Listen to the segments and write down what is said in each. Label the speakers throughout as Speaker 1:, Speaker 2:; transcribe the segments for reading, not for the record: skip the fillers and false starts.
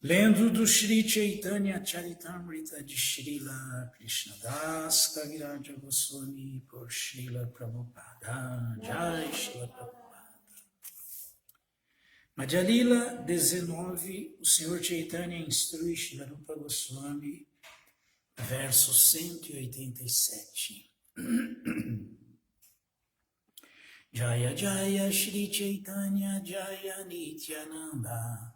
Speaker 1: Lendo do Shri Chaitanya Charitamrita de Srila Krishnadas Kaviraja Goswami por Srila Prabhupada. Jai Srila Prabhupada. Madhya Lila 19, o Senhor Chaitanya instrui Srila Rupa Goswami, verso 187. Jaya Jaya Shri Chaitanya Jaya Nityananda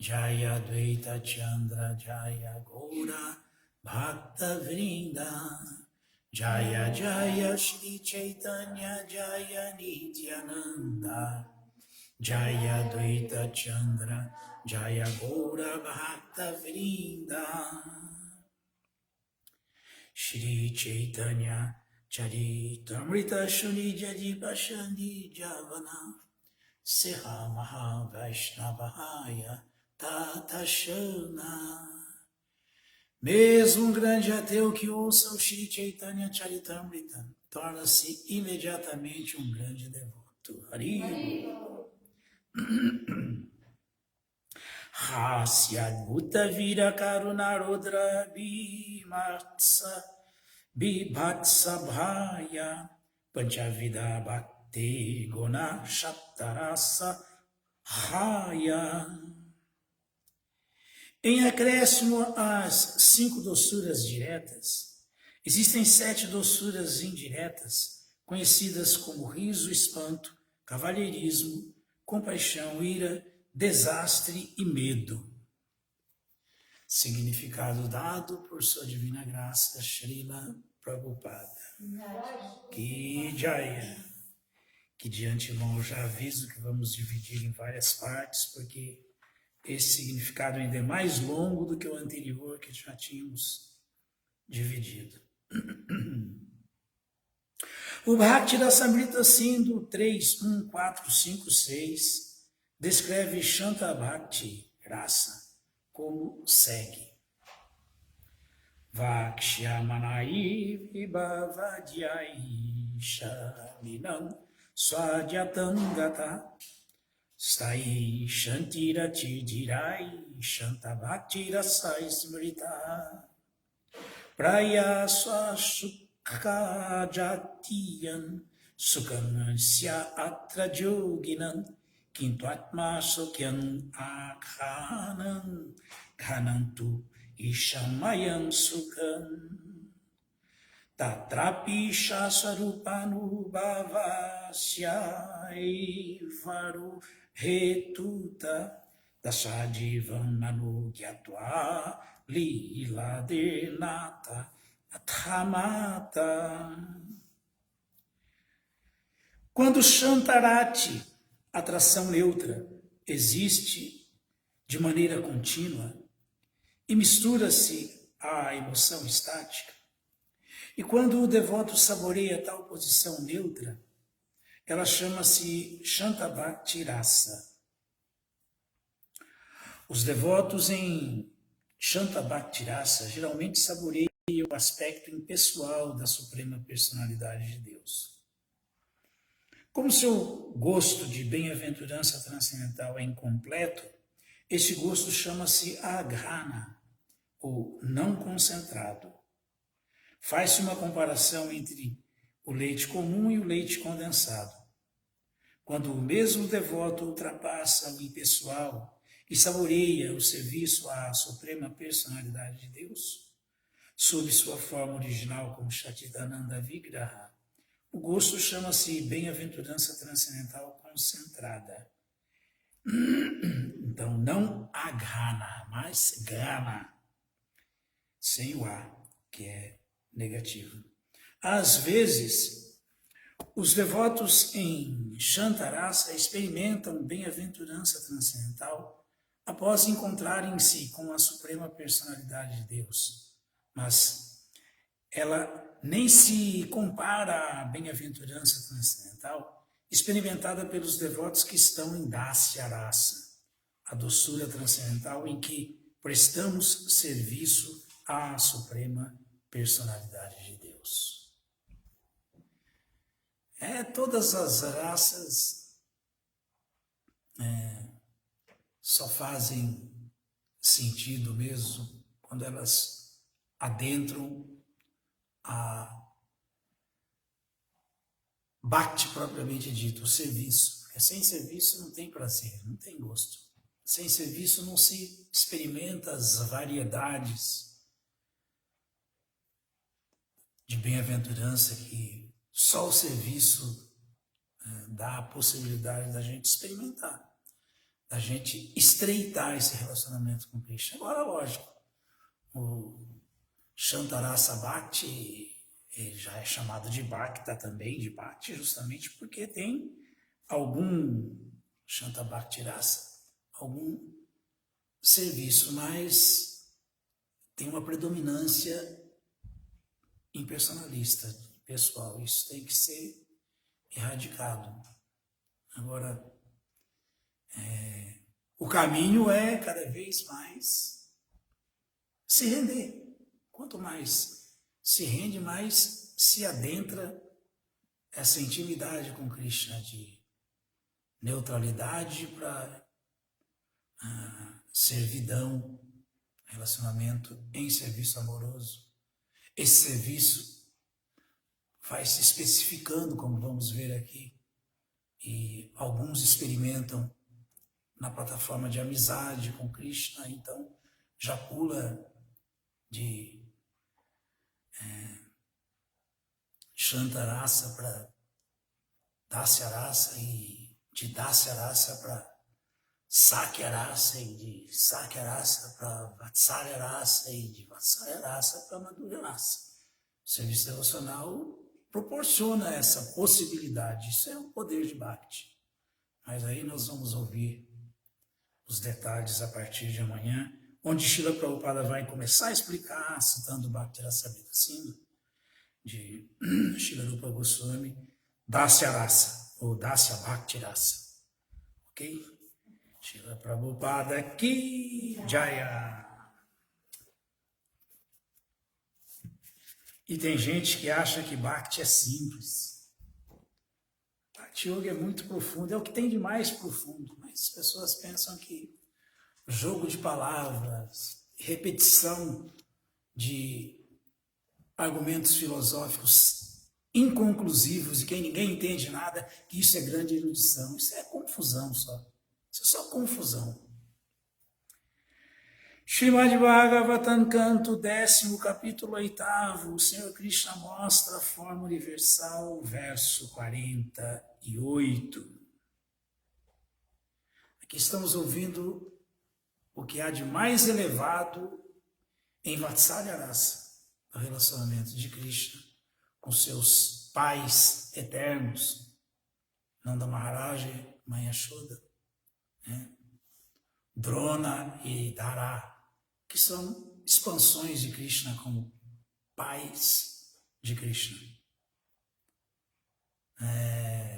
Speaker 1: Jaya Advaita Chandra Jaya Gaura Bhakta Vrinda Jaya Jaya Shri Chaitanya Jaya Nityananda Jaya Advaita Chandra Jaya Gaura Bhakta Vrinda Shri Chaitanya Charitamrita Shuni Jadi Bashani Javana Seha Maha Vaishnavahaya Tatashana. Mesmo um grande ateu que ouça o Shri Chaitanya Charitamrita torna-se imediatamente um grande devoto. Haribo. Hasyadbhuta Vira Karunarodra Bibhatsa Bhaya Panchavida Bhakti Guna Shaptarasa Raya. Em acréscimo às 5 doçuras diretas, existem 7 doçuras indiretas, conhecidas como riso, espanto, cavalheirismo, compaixão, ira, desastre e medo. Significado dado por sua divina graça, Srila Prabhupada. Que Jaya. Que de antemão eu já aviso que vamos dividir em várias partes, porque esse significado ainda é mais longo do que o anterior que já tínhamos dividido. O Bhakti Rasamrita Sindhu 3, 1, 4, 5, 6 descreve Shanta Bhakti Rasa como segue. Vakshamanai vibhavadyai shaminam swadhyatam gata Stai Shantira Tidirai Shanta Bhakti Rasai Smrita Praya Swasukha Jatiyan Sukhanasya Atra Joginan Kintuatma Sukyan Akhanan Khanantu Ishamayam Sukhan Tatrapi Shasarupanu Bhavasya Evaru Retuta Dasadivan Manu Gyatwa Lila Denata Athamata. Quando Shantarati, atração neutra, existe de maneira contínua e mistura-se à emoção estática, e quando o devoto saboreia tal posição neutra, ela chama-se Shanta Bhakti Rasa. Os devotos em Shanta Bhakti Rasa geralmente saboreiam o aspecto impessoal da Suprema Personalidade de Deus. Como seu gosto de bem-aventurança transcendental é incompleto, esse gosto chama-se Agrana, ou não concentrado. Faz-se uma comparação entre o leite comum e o leite condensado. Quando o mesmo devoto ultrapassa o impessoal e saboreia o serviço à Suprema Personalidade de Deus, sob sua forma original como Shatidananda Vigraha, o gosto chama-se bem-aventurança transcendental concentrada. Então, não agrana, mas gana, sem o A, que é negativo. Às vezes, os devotos em Shantarasa experimentam bem-aventurança transcendental após encontrarem-se com a Suprema Personalidade de Deus, mas ela nem se compara à bem-aventurança transcendental experimentada pelos devotos que estão em Dasya Rasa, a doçura transcendental em que prestamos serviço à Suprema Personalidade de Deus. Todas as raças só fazem sentido mesmo, quando elas adentram a bhakti propriamente dito, o serviço. Porque sem serviço não tem prazer, não tem gosto. Sem serviço não se experimenta as variedades de bem-aventurança que só o serviço dá a possibilidade da gente experimentar, da gente estreitar esse relacionamento com Krishna. Agora, lógico, o Shantarasa Bhakti já é chamado de Bhakta também, de Bhakti, justamente porque tem algum Shanta Bhakti Rasa, algum serviço, mas tem uma predominância impersonalista, pessoal. Isso tem que ser erradicado. Agora, o caminho é cada vez mais se render. Quanto mais se rende, mais se adentra essa intimidade com Krishna, de neutralidade para servidão, relacionamento em serviço amoroso. Esse serviço vai se especificando, como vamos ver aqui, e alguns experimentam na plataforma de amizade com Krishna, então já pula de Shantarasa para Dasyarasa, e de Dasyarasa para Sakyarasa, e de Sakyarasa para Vatsalyarasa, e de Vatsalyarasa para Madhuryarasa. O serviço devocional proporciona essa possibilidade, isso é o poder de Bhakti. Mas aí nós vamos ouvir os detalhes a partir de amanhã, onde Srila Prabhupada vai começar a explicar, citando Bhakti Rasamrita Sindhu, de Srila Rupa Goswami, Dasya Rasa, ou Dasya Bhakti Rasa. Ok? Srila Prabhupada Ki Jaya. E tem gente que acha que Bhakti é simples. Bhakti Yoga é muito profundo, é o que tem de mais profundo, mas as pessoas pensam que jogo de palavras, repetição de argumentos filosóficos inconclusivos e que ninguém entende nada, que isso é grande erudição. Isso é confusão só. Isso é só confusão. Srimad Bhagavatam, canto 10º, capítulo 8º, o Senhor Krishna mostra a forma universal, verso 48. Aqui estamos ouvindo o que há de mais elevado em Vatsalya Rasa, o relacionamento de Krishna com seus pais eternos, Nanda Maharaj, Mãe Yashoda, Drona e Dhara, que são expansões de Krishna como pais de Krishna.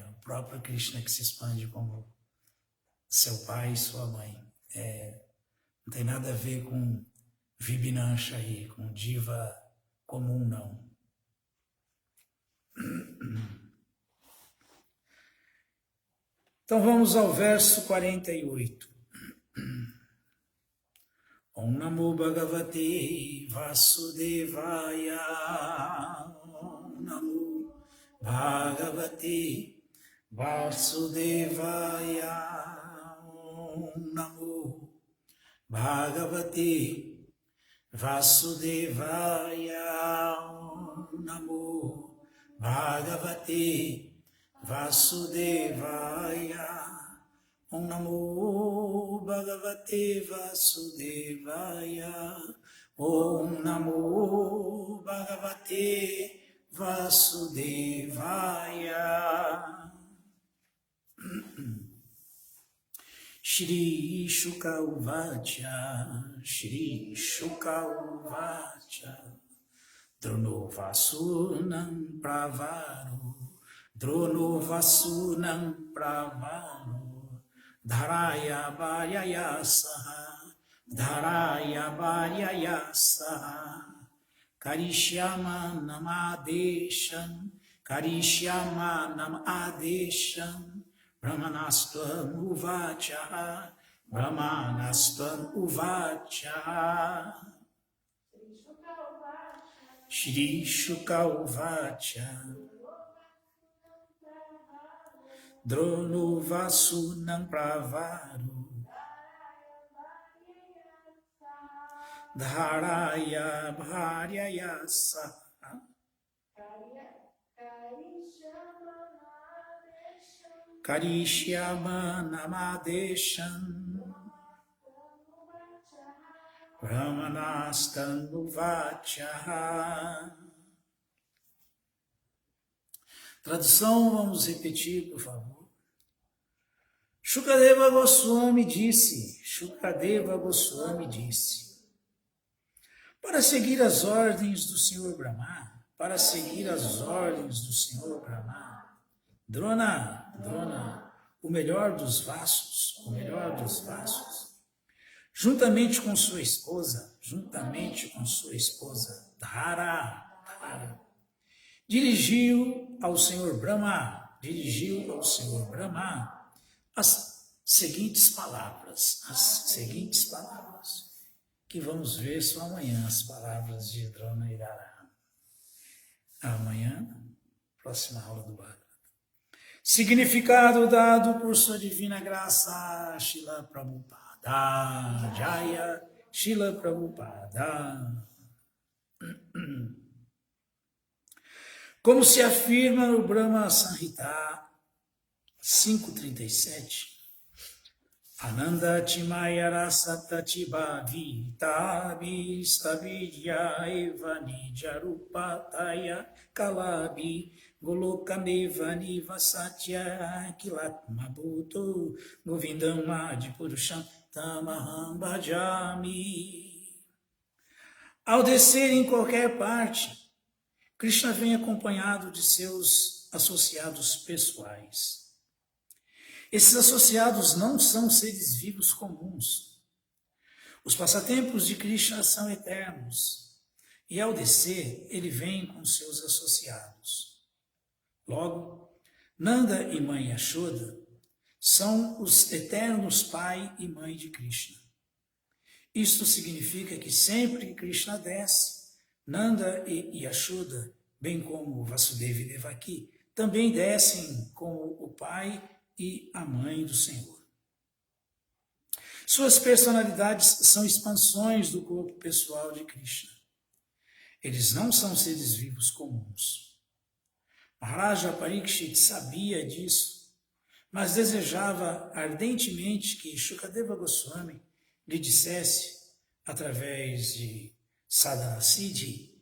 Speaker 1: O próprio Krishna que se expande como seu pai e sua mãe. Não tem nada a ver com Vibhinancha aí, com diva comum, não. Então vamos ao verso 48. Om Namo Bhagavate Vasudevaya. Om Namo Bhagavate Vasudevaya. Om Namo Bhagavate Vasudevaya. Om Namo Bhagavate Vasudevaya. Om Namo Bhagavate Vasudevaya. Om Namo Bhagavate Vasudevaya. Shri Shuka Uvacha, Shri Shuka Uvacha, Drono Vasunam Pravaro, Drono Vasunam Pravaro, Dharaya Bharyaya Saha, Dharaya Bharyaya Saha, Karishyama Namadesham, Karishyama Namadesham, Brahmanastvam Uvacha, Brahmanastan Uvacha. Shri Shuka Uvacha. Drono Vasunam Pravaru. Dharaya Bharyaya Saha. Karishyama Namadesham. Brahmanastan Uvacha. Tradução, vamos repetir, por favor. Shukadeva Goswami disse, para seguir as ordens do Senhor Brahma, Drona, o melhor dos vassos, juntamente com sua esposa, Dhara, dirigiu ao Senhor Brahma as seguintes palavras, que vamos ver só amanhã, as palavras de Drona e Dhara. Amanhã, próxima aula do Bhagavad. Significado dado por sua divina graça, Srila Prabhupada, Jaya, Srila Prabhupada. Como se afirma no Brahma Samhita 5.37, Ananda Chimaya Rasatatiba Vita Vistavidya Eva Nijarupataya Kalabi Golokaneva Niva Satya Kilatma Bhuto Govindam Adi Purusham Tamaham Bhajami. Ao descer em qualquer parte, Krishna vem acompanhado de seus associados pessoais. Esses associados não são seres vivos comuns. Os passatempos de Krishna são eternos, e ao descer, ele vem com seus associados. Logo, Nanda e mãe Yashoda são os eternos pai e mãe de Krishna. Isto significa que sempre que Krishna desce, Nanda e Yashoda, bem como Vasudeva e Devaki, também descem como o pai e a mãe do Senhor. Suas personalidades são expansões do corpo pessoal de Krishna. Eles não são seres vivos comuns. Maharaja Parikshit sabia disso, mas desejava ardentemente que Shukadeva Goswami lhe dissesse, através de Sadhana Siddhi,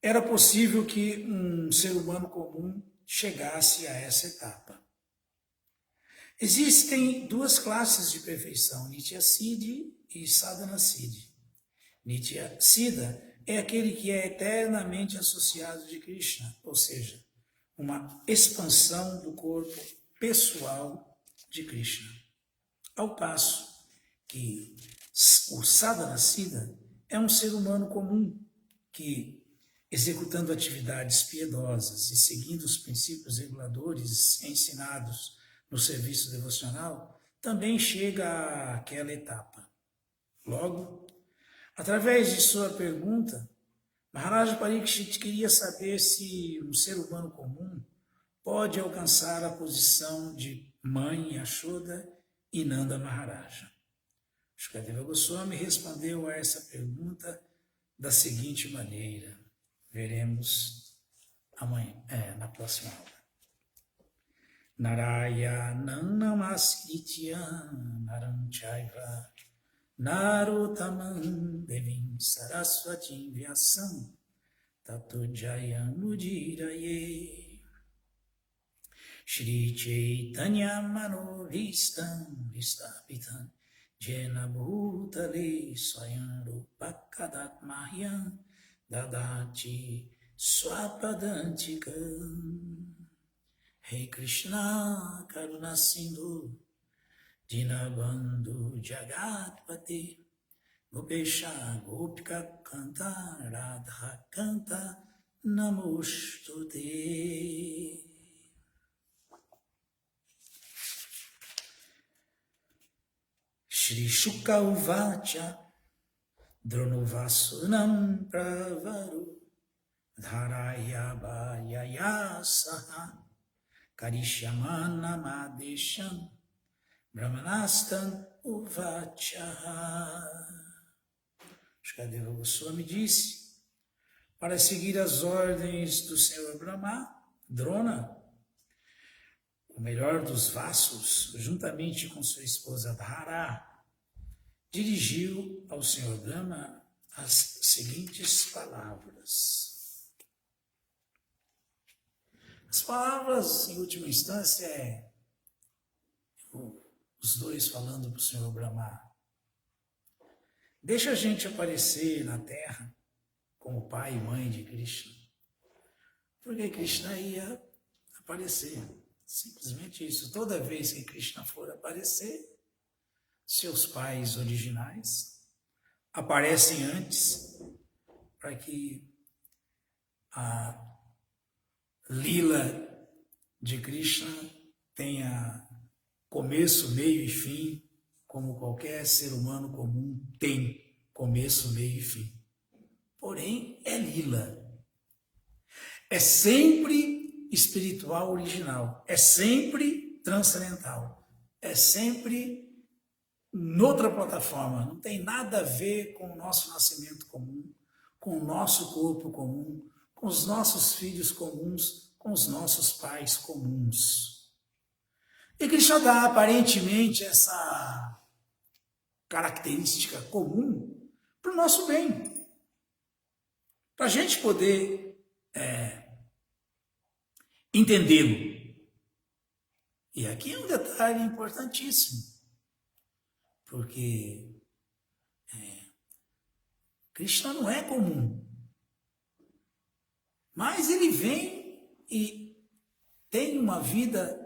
Speaker 1: era possível que um ser humano comum chegasse a essa etapa. Existem duas classes de perfeição, Nitya Siddhi e Sadhana Siddhi. Nitya Siddha é aquele que é eternamente associado de Krishna, ou seja, uma expansão do corpo pessoal de Krishna. Ao passo que o Sadhana Siddha é um ser humano comum que, executando atividades piedosas e seguindo os princípios reguladores ensinados no serviço devocional, também chega àquela etapa. Logo, através de sua pergunta, Maharaja Parikshit queria saber se um ser humano comum pode alcançar a posição de mãe Yashoda e Nanda Maharaja. Shukadeva Goswami respondeu a essa pergunta da seguinte maneira. Veremos amanhã, na próxima aula. Narayanam namaskritya naram chaiva narotamam devim saraswatim vyasam tato jayamudiraye. Shri Chaitanya Manobhistam Vistapitam Jena Bhutale Swayam Rupakadat Mahyam Dadati Swapadantikam. Rei Krishna Karuna Sindhu Dinabandhu Jagatpati Gopesha Gopika Kanta Radha Kanta Namostute. Shri Shuka Uvacha Dronovasunam Pravaru Dharaya Bhayaya Saha Karishyamana Madesham Brahmanastan Uvacha. Shukadeva Goswami disse: para seguir as ordens do Senhor Brahma, Drona, o melhor dos vassos, juntamente com sua esposa Dhara, dirigiu ao Senhor Brahma as seguintes palavras. As palavras, em última instância, os dois falando para o Senhor Brahma: deixa a gente aparecer na Terra como pai e mãe de Krishna, porque Krishna ia aparecer. Simplesmente isso. Toda vez que Krishna for aparecer, seus pais originais aparecem antes, para que a lila de Krishna tenha começo, meio e fim, como qualquer ser humano comum tem começo, meio e fim. Porém, é lila. É sempre espiritual original, é sempre transcendental, é sempre noutra plataforma, não tem nada a ver com o nosso nascimento comum, com o nosso corpo comum, com os nossos filhos comuns, com os nossos pais comuns. E Krishna dá aparentemente essa característica comum para o nosso bem, para a gente poder entendê-lo. E aqui é um detalhe importantíssimo, porque Krishna não é comum, mas ele vem e tem uma vida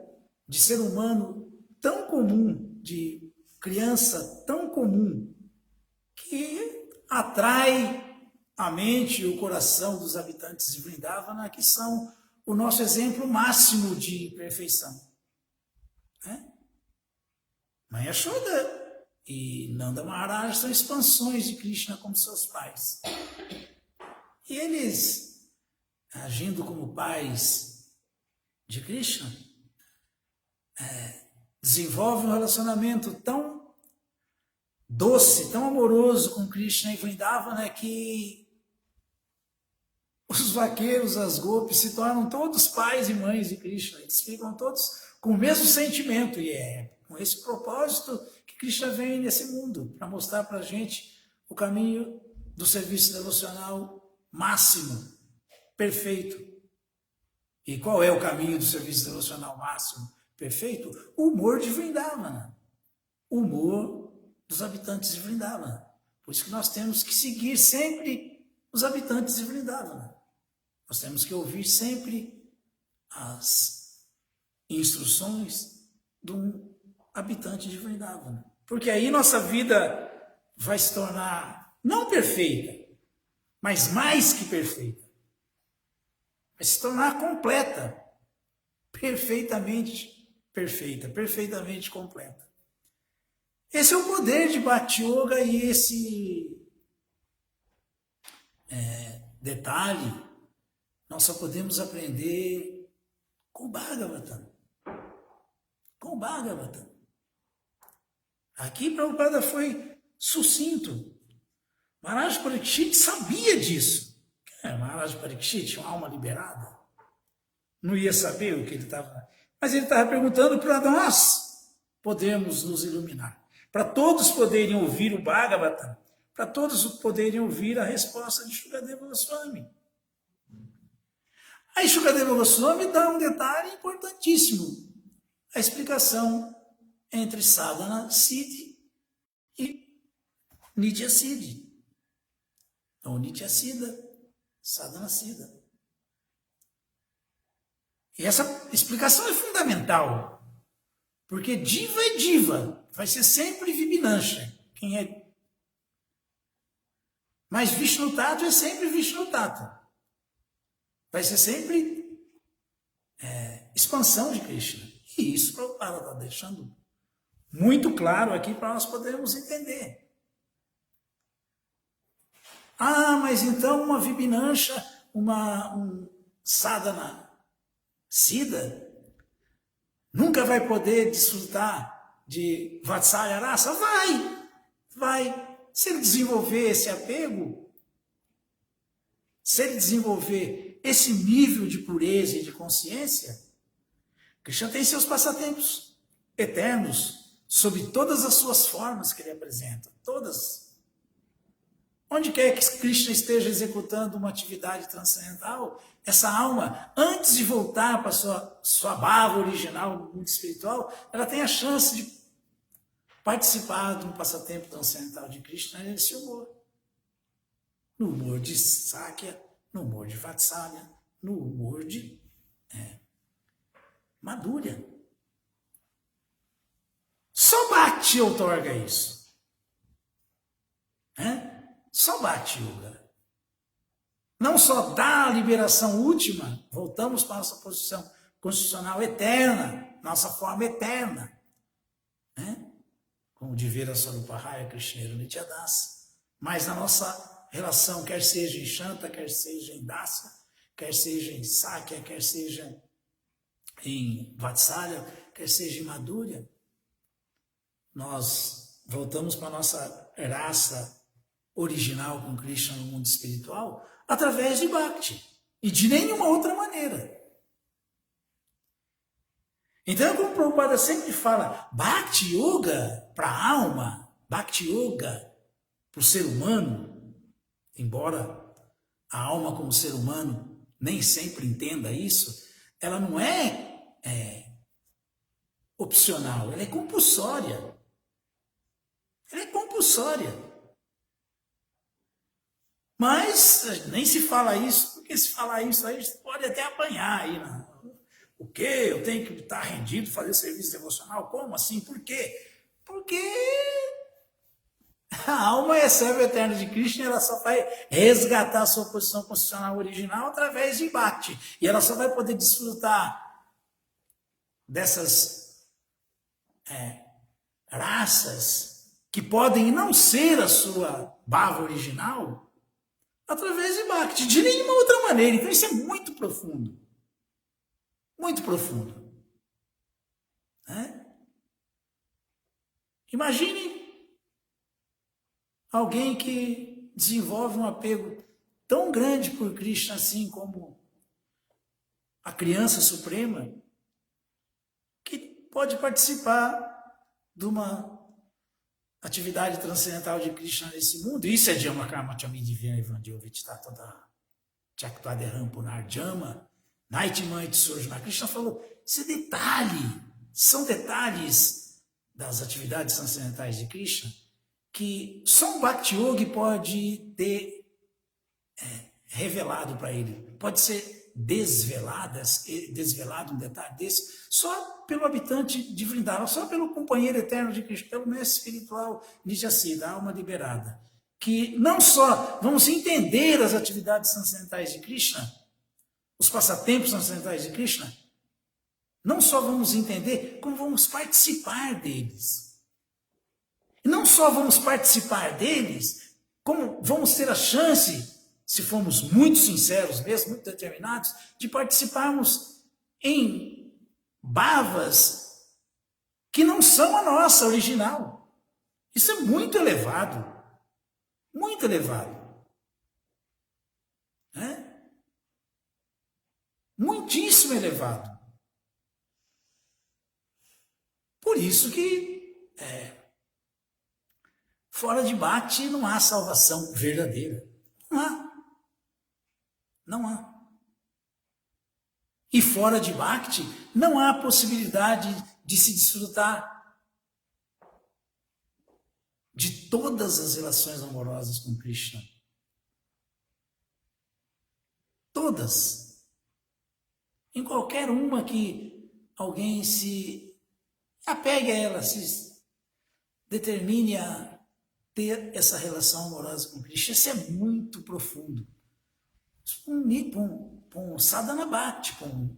Speaker 1: de ser humano tão comum, de criança tão comum, que atrai a mente e o coração dos habitantes de Vrindavana, que são o nosso exemplo máximo de perfeição. Mãe Yashoda e Nanda Maharaj são expansões de Krishna como seus pais. E eles, agindo como pais de Krishna, desenvolvem um relacionamento tão doce, tão amoroso com Krishna e Vrindavana, que os vaqueiros, as gopis, se tornam todos pais e mães de Krishna. Eles ficam todos com o mesmo sentimento. E é com esse propósito que Krishna vem nesse mundo, para mostrar para a gente o caminho do serviço devocional máximo, perfeito. E qual é o caminho do serviço devocional máximo, perfeito? O humor de Vrindavana. O humor dos habitantes de Vrindavana. Por isso que nós temos que seguir sempre os habitantes de Vrindavana. Nós temos que ouvir sempre as instruções de um habitante de Vrindavana. Porque aí nossa vida vai se tornar não perfeita, mas mais que perfeita. Vai se tornar completa, perfeitamente perfeita, perfeitamente completa. Esse é o poder de Bhakti Yoga e esse detalhe nós só podemos aprender com o Bhagavatam. Com o Bhagavatam. Aqui Prabhupada foi sucinto. Maharaj Parikshit sabia disso. Maharaj Parikshit, uma alma liberada, não ia saber o que ele estava... Mas ele estava perguntando para nós podermos nos iluminar. Para todos poderem ouvir o Bhagavatam. Para todos poderem ouvir a resposta de Shukadeva Goswami. Aí Shukadeva Goswami dá um detalhe importantíssimo. A explicação entre Sadhana Siddhi e Nitya Siddhi. Ou Nitya Siddha, Sadhana Siddha. E essa explicação é fundamental. Porque Diva é Diva. Vai ser sempre Vibhinancha. Quem é... Mas Vishnu Tattva é sempre Vishnu Tattva. Vai ser sempre expansão de Krishna. E isso Prabhupada está deixando muito claro aqui para nós podermos entender. Ah, mas então uma Vibhinancha, um sadhana siddha, nunca vai poder desfrutar de Vatsalya Rasa? Vai. Se ele desenvolver esse apego, se ele desenvolver esse nível de pureza e de consciência, Krishna tem seus passatempos eternos, sob todas as suas formas que ele apresenta, todas. Onde quer que Krishna esteja executando uma atividade transcendental, essa alma, antes de voltar para sua bhava original no mundo espiritual, ela tem a chance de participar de um passatempo transcendental de Krishna nesse humor. No humor de Sakya, no humor de Vatsalya, no humor de Madhurya. Só Bhakti outorga isso. Só Bhakti Yoga. Não só dá a liberação última, voltamos para a nossa posição constitucional eterna, nossa forma eterna, como de ver a Sarupahaya Krishneira Nityadasa, mas na nossa relação, quer seja em Shanta, quer seja em Dasa, quer seja em Sakya, quer seja em Vatsalya, quer seja em Madhurya, nós voltamos para a nossa raça original com Krishna no mundo espiritual através de Bhakti e de nenhuma outra maneira. Então, como o Prabhupada sempre fala, Bhakti Yoga para a alma, Bhakti Yoga para o ser humano, embora a alma como ser humano nem sempre entenda isso, ela não é opcional, ela é compulsória. Ela é compulsória. Mas nem se fala isso, porque se falar isso aí, você pode até apanhar aí. O quê? Eu tenho que estar rendido, fazer serviço devocional? Como assim? Por quê? Porque a alma é serva eterna de Krishna, ela só vai resgatar a sua posição constitucional original através de Bhakti. E ela só vai poder desfrutar dessas raças que podem não ser a sua bhava original através de Bhakti, de nenhuma outra maneira. Então isso é muito profundo. Muito profundo. Imagine alguém que desenvolve um apego tão grande por Krishna assim como a criança suprema, que pode participar de uma atividade transcendental de Krishna nesse mundo. Isso é Jama Karma Chamidivya Evandiyovitita toda Chaktadeham Punar Jama Naitimanit Surjuna. Krishna falou, esse detalhe, são detalhes das atividades transcendentais de Krishna que só um Bhakti Yogi pode ter revelado para ele. Pode ser desvelado um detalhe desse, só pelo habitante de Vrindavan, só pelo companheiro eterno de Krishna, pelo mestre espiritual Nijasida, a alma liberada. Que não só vamos entender as atividades transcendentais de Krishna, os passatempos transcendentais de Krishna, não só vamos entender, como vamos participar deles. E não só vamos participar deles, como vamos ter a chance, se formos muito sinceros mesmo, muito determinados, de participarmos em bhavas que não são a nossa original. Isso é muito elevado. Muito elevado. Muitíssimo elevado. Por isso que fora de Bhakti não há salvação verdadeira. Não há. Não há. E fora de Bhakti não há possibilidade de se desfrutar de todas as relações amorosas com Krishna. Todas. Em qualquer uma que alguém se apegue a ela, se determine a ter essa relação amorosa com Krishna, isso é muito profundo. Com sadhana bhakti, com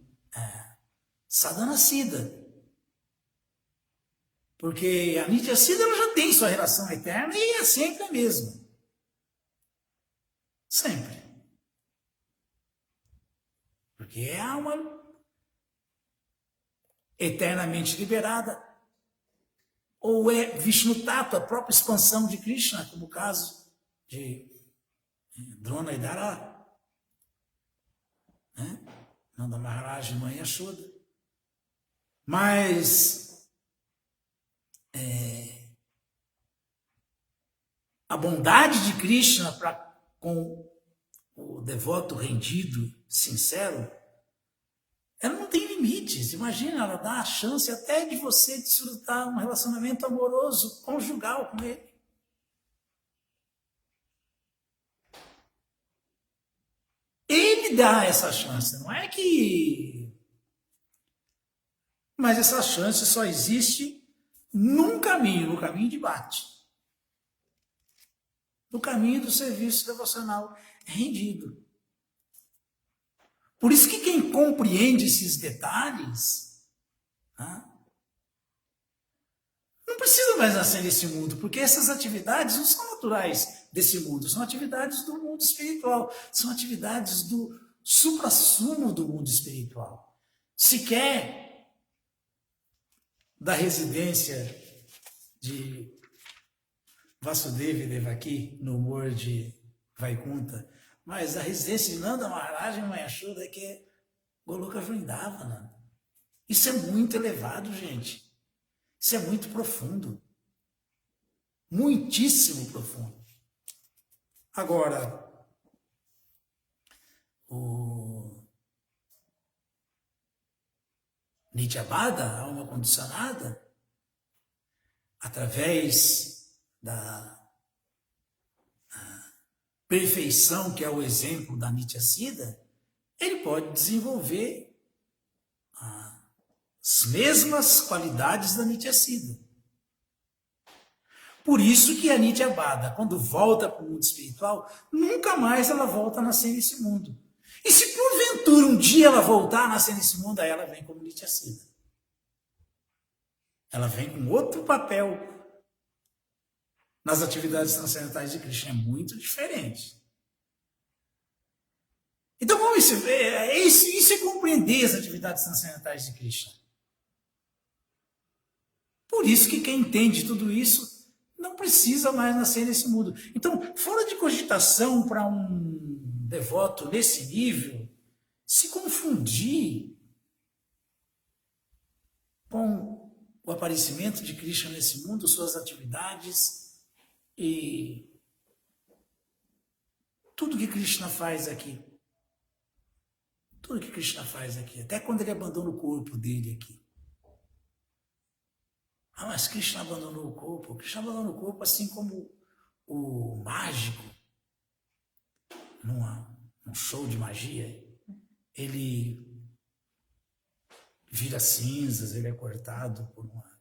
Speaker 1: sadhana siddha. Porque a Nitya Siddha ela já tem sua relação eterna e é sempre a mesma. Sempre. Porque é a alma eternamente liberada. Ou é Vishnu Tattva, a própria expansão de Krishna, como o caso de Drona e Dara, né? Nanda Maharaj e Mãe Yashoda. Mas a bondade de Krishna com o devoto rendido, sincero, ela não tem limites. Imagina, ela dá a chance até de você desfrutar um relacionamento amoroso, conjugal com ele. Ele dá essa chance, não é que... Mas essa chance só existe no caminho de Bhakti. No caminho do serviço devocional rendido. Por isso que quem compreende esses detalhes, né, não precisa mais nascer nesse mundo, porque essas atividades não são naturais desse mundo, são atividades do mundo espiritual, são atividades do suprassumo do mundo espiritual. Sequer da residência de Vasudeva e Devaki, no humor de Vaikunta, mas a residência de Nanda Maharaj e Mãe Yashoda é que é Goloka Vrindavana. Isso é muito elevado, gente. Isso é muito profundo. Muitíssimo profundo. Agora, o Nityabada, a alma condicionada, através da perfeição, que é o exemplo da Nitya Siddha, ele pode desenvolver as mesmas qualidades da Nitya Siddha. Por isso que a Nityabada, quando volta para o mundo espiritual, nunca mais ela volta a nascer nesse mundo. E se porventura um dia ela voltar a nascer nesse mundo, aí ela vem como Nitya Siddha. Ela vem com outro papel nas atividades transcendentais de Krishna. É muito diferente. Então, isso é compreender as atividades transcendentais de Krishna. Por isso que quem entende tudo isso não precisa mais nascer nesse mundo. Então, fora de cogitação para um devoto nesse nível, se confundir com o aparecimento de Krishna nesse mundo, suas atividades e tudo que Krishna faz aqui. Tudo que Krishna faz aqui, até quando ele abandona o corpo dele aqui. Ah, mas Krishna abandonou o corpo. Krishna abandonou o corpo assim como o mágico, num show de magia. Ele vira cinzas, ele é cortado por uma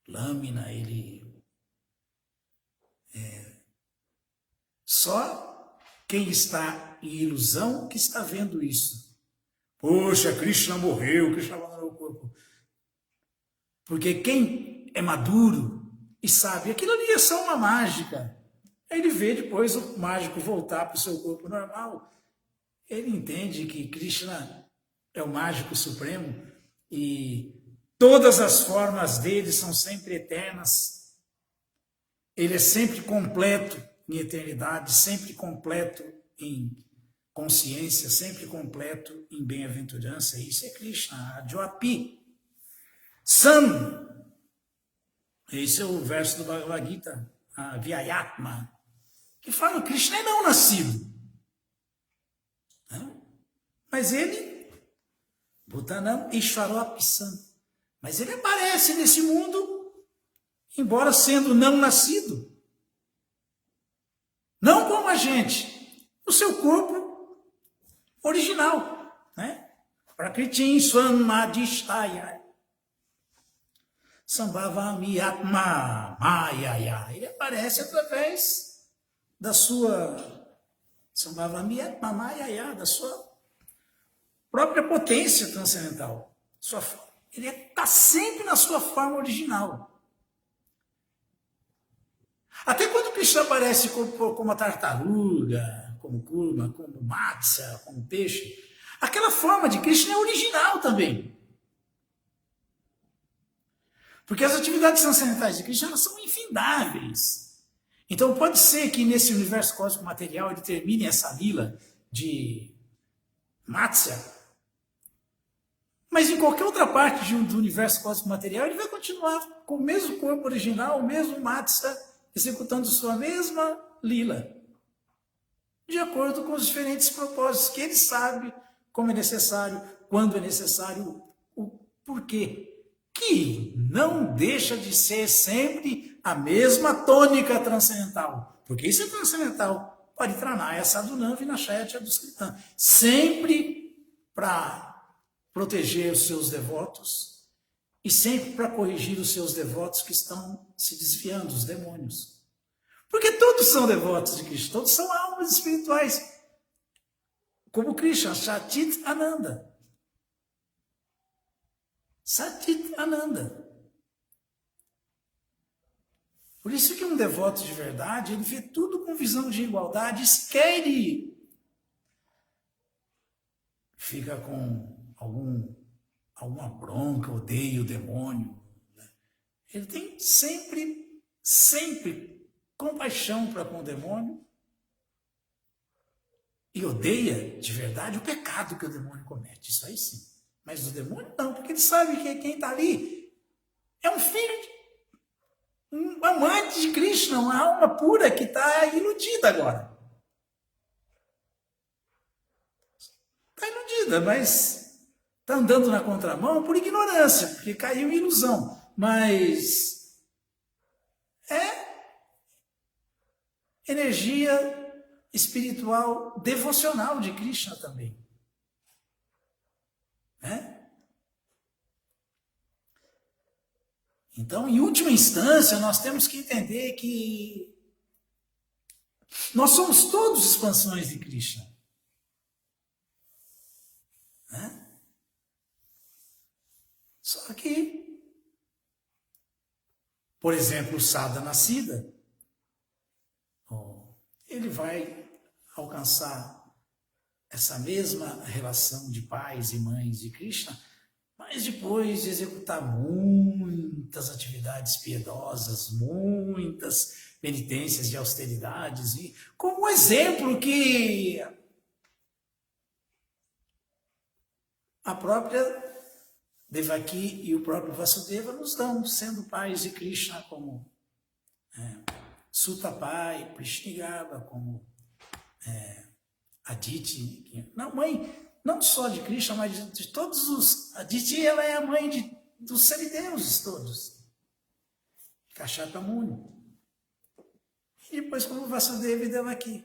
Speaker 1: lâmina, só quem está em ilusão que está vendo isso. Poxa, Krishna morreu, Krishna abandonou o corpo. Porque quem é maduro e sabe, aquilo ali é só uma mágica. Aí ele vê depois o mágico voltar para o seu corpo normal. Ele entende que Krishna é o mágico supremo e todas as formas dele são sempre eternas. Ele é sempre completo em eternidade, sempre completo em consciência, sempre completo em bem-aventurança. Isso é Krishna, Adyopi. Sam. Esse é o verso do Bhagavad Gita, a Vyayatma, que fala que Krishna é não nascido. Mas ele, Bhutanam Ishvaropisam, mas ele aparece nesse mundo, embora sendo não nascido. Não como a gente, no seu corpo original, né? Prakritim Swam Madhishtaya Sambhavami Atma Mayaya. Ele aparece através da sua Sambhavami Atma Mayaya, da sua própria potência transcendental. Ele está sempre na sua forma original. Até quando Krishna aparece como uma tartaruga, como kurma, como matsya, como peixe, aquela forma de Krishna é original também. Porque as atividades transcendentais de Krishna são infindáveis. Então pode ser que nesse universo cósmico material ele termine essa lila de matsya, mas em qualquer outra parte do universo cósmico material ele vai continuar com o mesmo corpo original, o mesmo matsya, executando sua mesma lila, de acordo com os diferentes propósitos que ele sabe como é necessário, quando é necessário, o porquê. Que não deixa de ser sempre a mesma tônica transcendental. Porque isso é transcendental. Paritranaya Sadhunam Vinashaya Chaduskritam. Sempre para proteger os seus devotos e sempre para corrigir os seus devotos que estão se desviando, os demônios. Porque todos são devotos de Krishna, todos são almas espirituais. Como Krishna, Satit Ananda. Satit Ananda. Por isso que um devoto de verdade, ele vê tudo com visão de igualdade, e se quer ele fica com alguma bronca, odeia o demônio. Né? Ele tem sempre compaixão para com o demônio e odeia de verdade o pecado que o demônio comete. Isso aí sim. Mas o demônio não, porque ele sabe que quem está ali é um filho, um amante de Krishna, uma alma pura que está iludida agora. Está iludida, mas está andando na contramão por ignorância, porque caiu em ilusão. Mas é energia espiritual devocional de Krishna também. Então, em última instância, nós temos que entender que nós somos todos expansões de Krishna. Só que, por exemplo, o Sadhana Siddha, ele vai alcançar essa mesma relação de pais e mães de Krishna, mas depois de executar muitas atividades piedosas, muitas penitências de austeridades, e como exemplo que a própria Devaki e o próprio Vasudeva nos dão, sendo pais de Krishna, como Suta pai, Prishnigaba, como Aditi, não, mãe, não só de Krishna, mas de todos os... Aditi, ela é a mãe dos semideuses todos. Kashyapa Muni. E depois como Vasudeva e Devaki.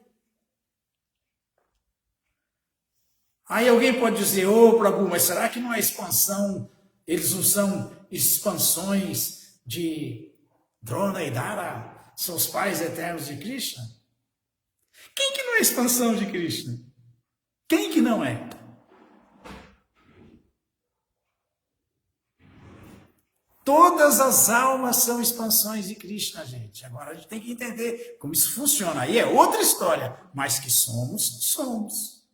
Speaker 1: Aí alguém pode dizer, Prabhu, mas será que não é expansão, eles não são expansões de Drona e Dara, são os pais eternos de Krishna? Quem que não é expansão de Krishna? Quem que não é? Todas as almas são expansões de Krishna, gente. Agora a gente tem que entender como isso funciona. Aí é outra história. Mas que somos, somos.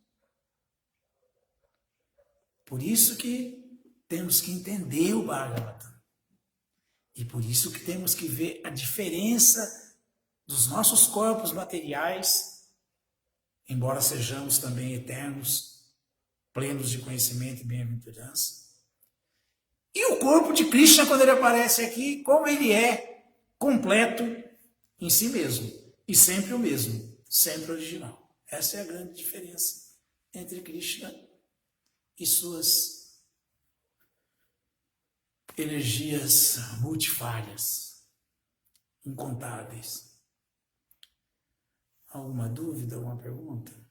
Speaker 1: Por isso que temos que entender o Bhagavatam. E por isso que temos que ver a diferença dos nossos corpos materiais, embora sejamos também eternos, plenos de conhecimento e bem-aventurança. E o corpo de Krishna, quando ele aparece aqui, como ele é completo em si mesmo. E sempre o mesmo, sempre original. Essa é a grande diferença entre Krishna e suas energias multifárias, incontáveis. Alguma dúvida, alguma pergunta?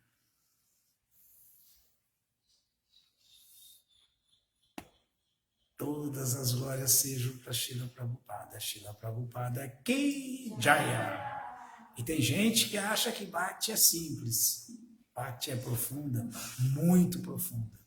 Speaker 1: Todas as glórias sejam para Srila Prabhupada. Srila Prabhupada Ki Jaya. E tem gente que acha que Bhakti é simples. Bhakti é profunda, muito profunda.